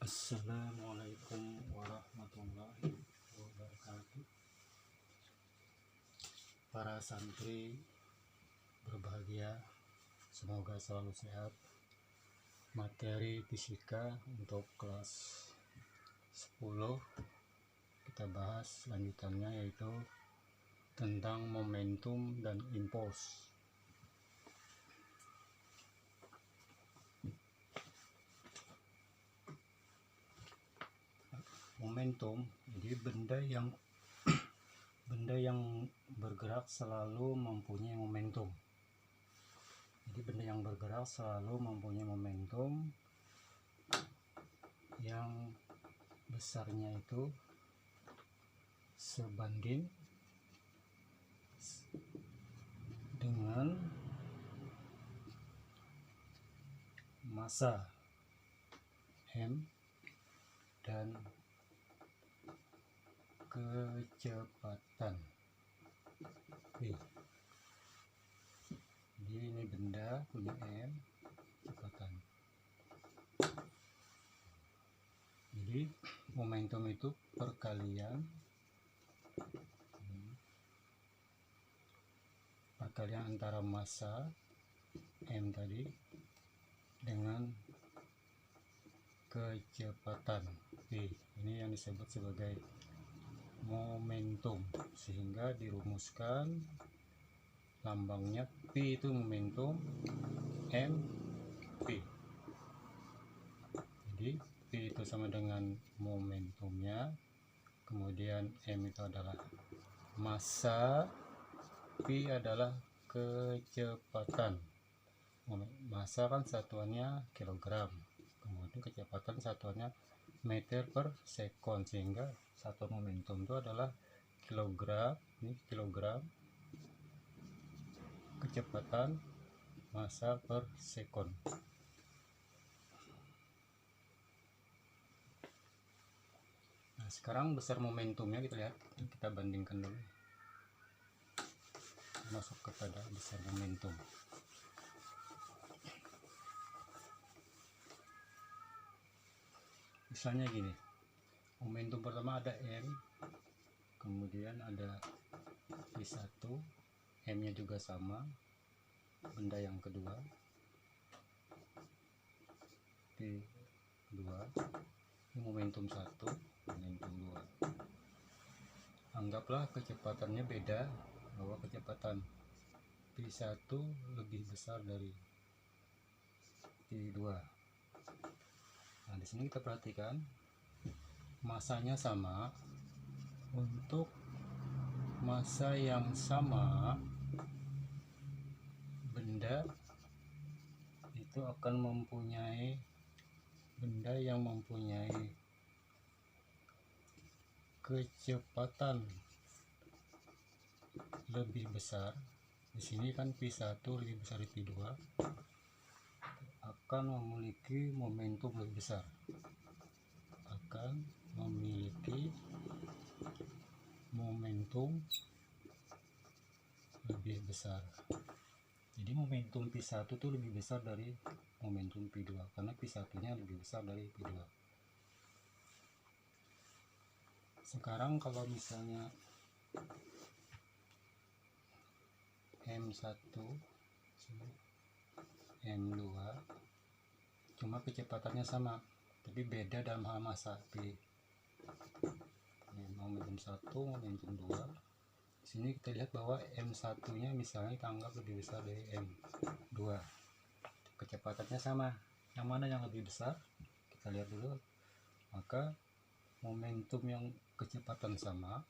Assalamualaikum warahmatullahi wabarakatuh. Para santri berbahagia, semoga selalu sehat. Materi fisika untuk kelas 10 kita bahas lanjutannya, yaitu tentang momentum dan impuls. Momentum, jadi benda yang bergerak selalu mempunyai momentum. Jadi benda yang bergerak selalu mempunyai momentum yang besarnya itu sebanding dengan massa m dan kecepatan v. Jadi ini benda punya m, kecepatan. Jadi momentum itu perkalian antara massa m tadi dengan kecepatan v. Ini yang disebut sebagai momentum, sehingga dirumuskan lambangnya P itu momentum, M P. Jadi P itu sama dengan momentumnya, kemudian M itu adalah massa, P adalah kecepatan. Massa kan satuannya kilogram, kemudian kecepatan satuannya meter per sekon, sehingga satu momentum itu adalah kilogram. Ini kilogram, kecepatan, massa per sekon. Nah, sekarang besar momentumnya kita lihat, kita bandingkan dulu, masuk kepada besar momentum. Misalnya gini, momentum pertama ada M, kemudian ada P1, M nya juga sama. Benda yang kedua P2, ini momentum 1, momentum 2. Anggaplah kecepatannya beda, bahwa kecepatan P1 lebih besar dari P2. Nah, di sini kita perhatikan massanya sama. Untuk massa yang sama, benda itu akan mempunyai kecepatan lebih besar. Di sini kan P1 lebih besar dari P2, akan memiliki momentum lebih besar. Jadi momentum P1 itu lebih besar dari momentum P2 karena P1 nya lebih besar dari P2. Sekarang kalau misalnya M1 M2, cuma kecepatannya sama tapi beda dalam hal massa P. Momentum 1, momentum 2. Sini kita lihat bahwa M1 nya misalnya kita anggap lebih besar dari M2, kecepatannya sama. Yang mana yang lebih besar? Kita lihat dulu. Maka momentum yang kecepatan sama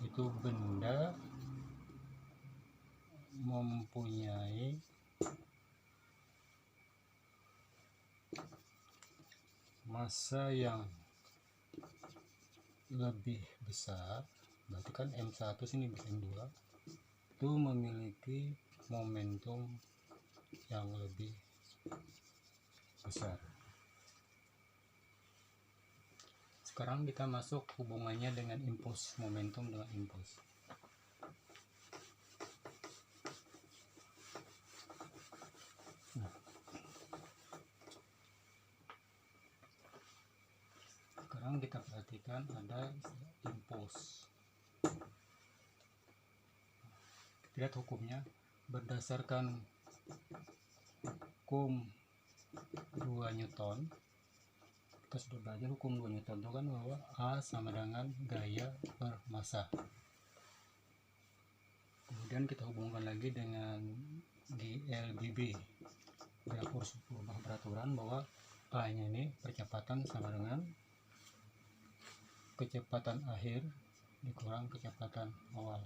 itu benda mempunyai massa yang lebih besar. Berarti kan M1 sini bisa M2 itu memiliki momentum yang lebih besar. Sekarang kita masuk hubungannya dengan impuls, momentum dengan impuls. pertama kita perhatikan ada impuls. Lihat hukumnya berdasarkan hukum 2 Newton. Kita sudah belajar hukum 2 Newton itu kan bahwa A sama dengan gaya per massa. Kemudian kita hubungkan lagi dengan GLBB, gaya kurs berubah beraturan, bahwa A nya ini percepatan sama dengan kecepatan akhir dikurang kecepatan awal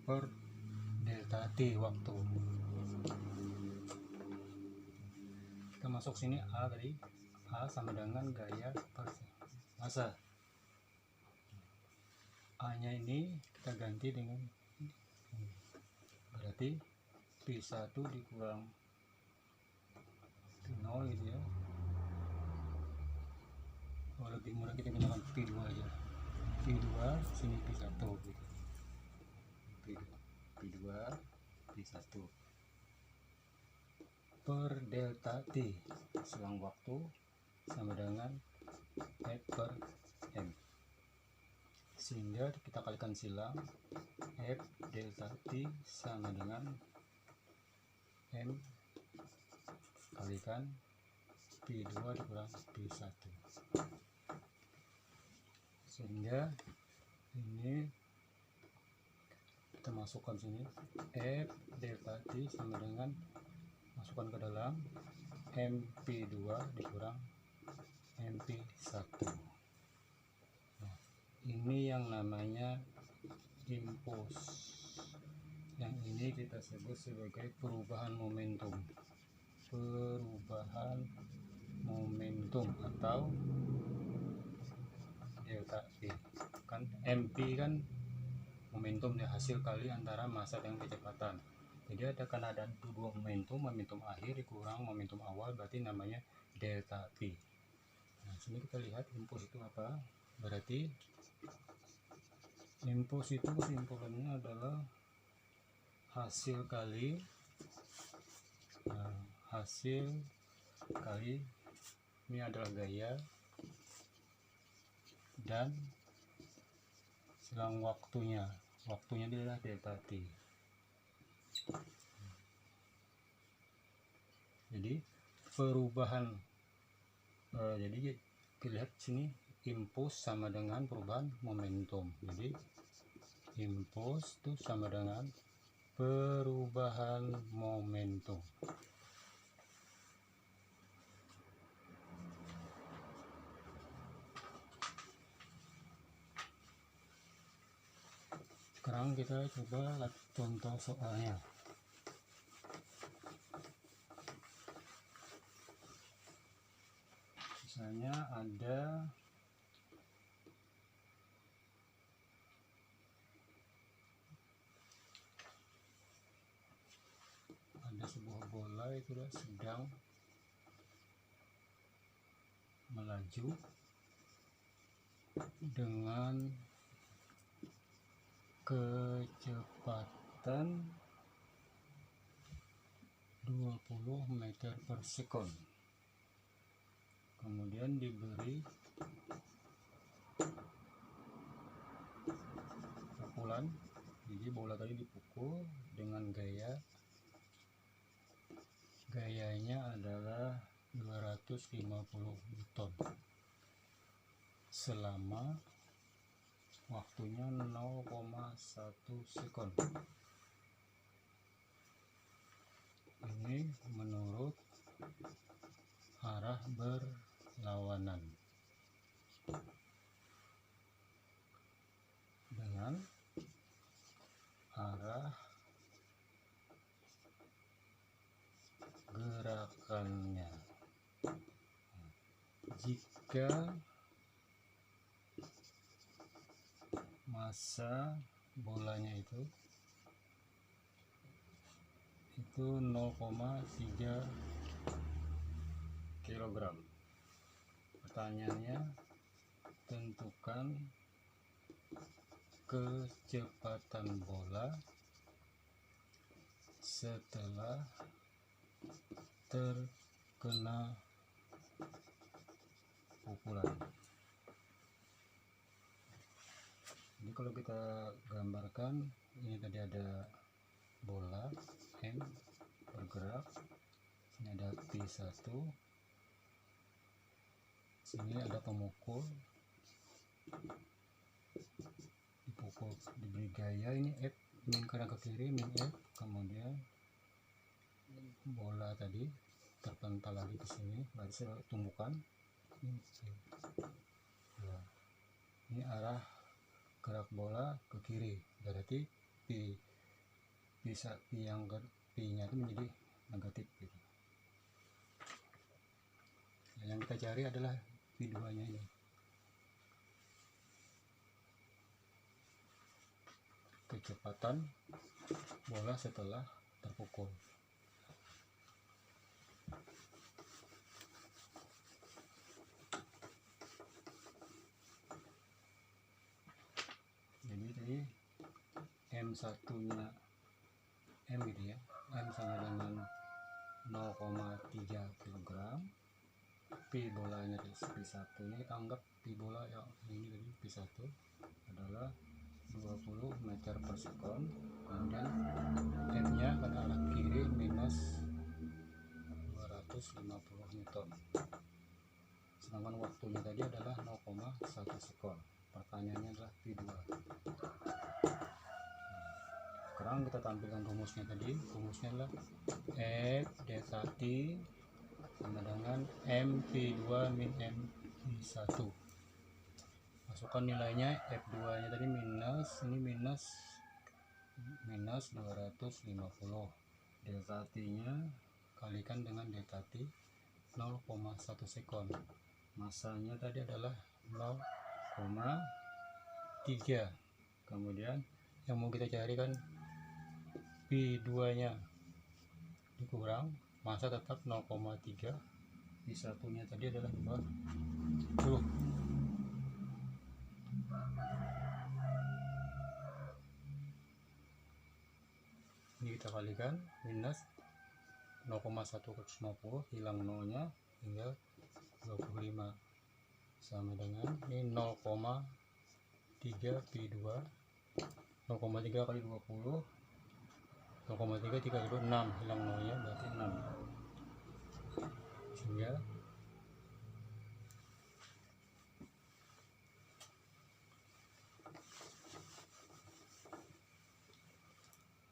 per delta T waktu. Kita masuk sini A tadi, A sama dengan gaya per massa. A nya ini kita ganti dengan, berarti P1 dikurang P0 gitu ya. Oh, lebih mudah kita gunakan P2 aja. P2 sini P1 gitu. P2 P1 per delta T selang waktu sama dengan F per M, sehingga kita kalikan silang F delta T sama dengan M kalikan P2 dikurang P1, sehingga ini kita masukkan sini F delta T sama dengan, masukkan ke dalam MP2 dikurang MP1. Nah, ini yang namanya impuls. Yang ini kita sebut sebagai perubahan momentum. Perubahan momentum atau delta P. Kan MP kan momentum ya, hasil kali antara massa dan kecepatan. Jadi karena ada dua momentum, momentum akhir dikurang momentum awal, berarti namanya delta P. Nah, sini kita lihat impuls itu apa. Berarti impuls itu kesimpulannya adalah hasil kali, hasil kali ini adalah gaya dan selang waktunya adalah delta T. Jadi perubahan, jadi kita lihat sini impuls sama dengan perubahan momentum. Jadi impuls itu sama dengan perubahan momentum. Sekarang kita coba lihat contoh soalnya. Misalnya ada sebuah bola itu sedang melaju dengan kecepatan 20 meter per sekon. Kemudian diberi pukulan, jadi bola tadi dipukul dengan gayanya adalah 250 Newton selama waktunya 0,1 sekon. Ini menurut arah berlawanan dengan arah gerakannya. Jika massa bolanya itu 0,3 kg. Pertanyaannya, tentukan kecepatan bola setelah terkena pukulan. Jadi kalau kita gambarkan, ini tadi ada bola M bergerak, ini ada P1, sini ada pemukul, dipukul, diberi gaya, ini F min kanan ke kiri, min F, kemudian bola tadi terpental lagi ke sini, berarti tumbukan ini, ya. Ini arah gerak bola ke kiri, berarti P bisa P nya itu menjadi negatif gitu. Yang kita cari adalah P2 nya ini, kecepatan bola setelah terpukul. Jadi tadi M1 nya M gitu ya, M sama dengan 0,3 kg, P bolanya dari P1 nya kita anggap P bola yang ini tadi P1 adalah 20 meter per sekon, kemudian M nya pada arah kiri minus 250 Newton, sedangkan waktunya tadi adalah 0,1 sekon. Pertanyaannya adalah P2. Sekarang kita tampilkan rumusnya tadi. Rumusnya adalah F delta T sama dengan MP2 min MP1. Masukkan nilainya, F2 nya tadi minus, ini minus 250. Delta T nya kalikan dengan delta T 0,1 sekon. Masanya tadi adalah 0,3. Kemudian yang mau kita cari kan P2 nya dikurang, masa tetap 0,3, P1 nya tadi adalah 20. Ini kita kalikan, minus 0,150, hilang 0 nya, tinggal 25, sama dengan ini 0,3 P2, 0,3 kali 20, 0,3 kali 2, 6, hilang 0 nya berarti 6, sehingga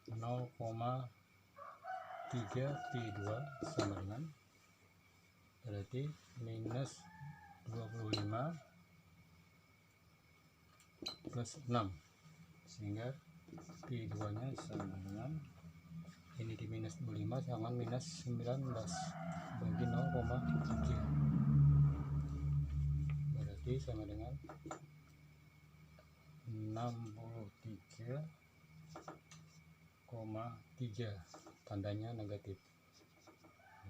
(0,3 P2 sama dengan berarti minus 25 plus 6, sehingga P2 nya sama dengan ini di minus 25 sama minus 19 bagi 0,3, berarti sama dengan 63,3, tandanya negatif,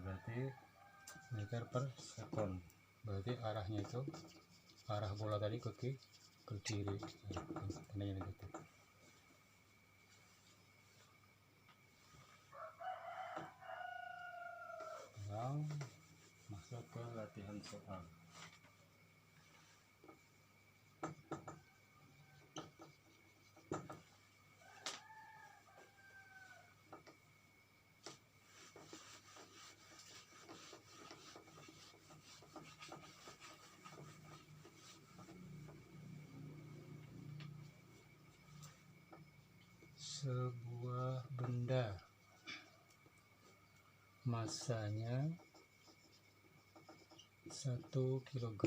berarti meter per sekon, berarti arahnya itu arah bola tadi ke kiri, tandanya negatif. Sekarang masuk ke latihan soal. Sebuah benda masanya 1 kg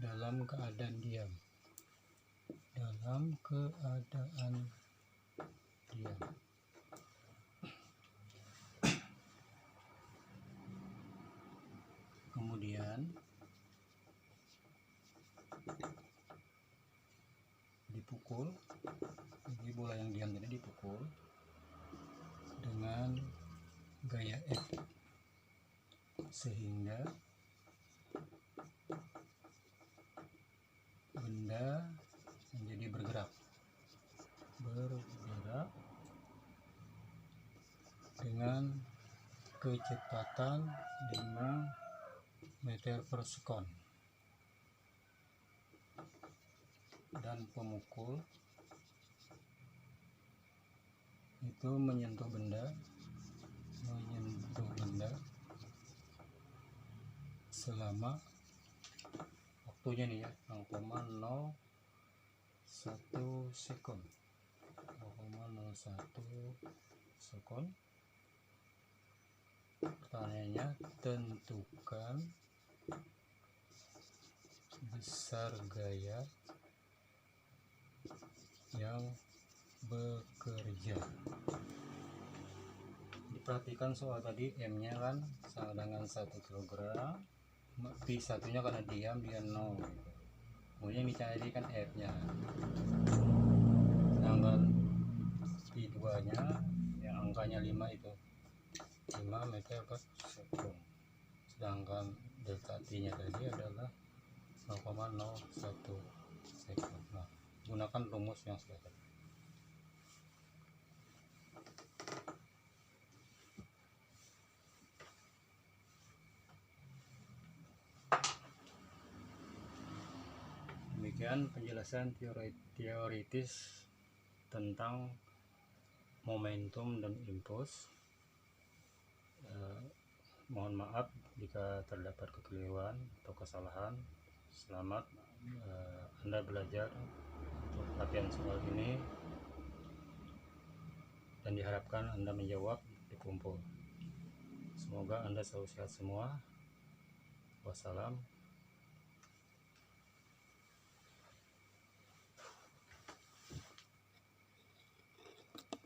dalam keadaan diam, kemudian dipukul, jadi bola yang diam tadi dipukul dengan gaya F, sehingga benda menjadi bergerak dengan kecepatan 5 meter per sekon. dan pemukul itu menyentuh benda selama waktunya nih ya 0,01 sekon. 0,01 sekon. Pertanyaannya, tentukan besar gaya yang bekerja. Diperhatikan soal tadi M nya kan sama dengan 1 kg, P satunya karena diam dia 0 gitu. Kemudian dicari kan F nya, sedangkan P 2 nya yang angkanya 5 itu 5 meter per sekund, sedangkan delta T nya tadi adalah 0,01 sekund. Nah, gunakan rumus yang sudah tadi. Demikian penjelasan teoritis tentang momentum dan impuls. Mohon maaf jika terdapat kekeliruan atau kesalahan. Selamat Anda belajar untuk latihan soal ini, dan diharapkan Anda menjawab di kumpul. Semoga Anda selalu sehat semua. Wassalam.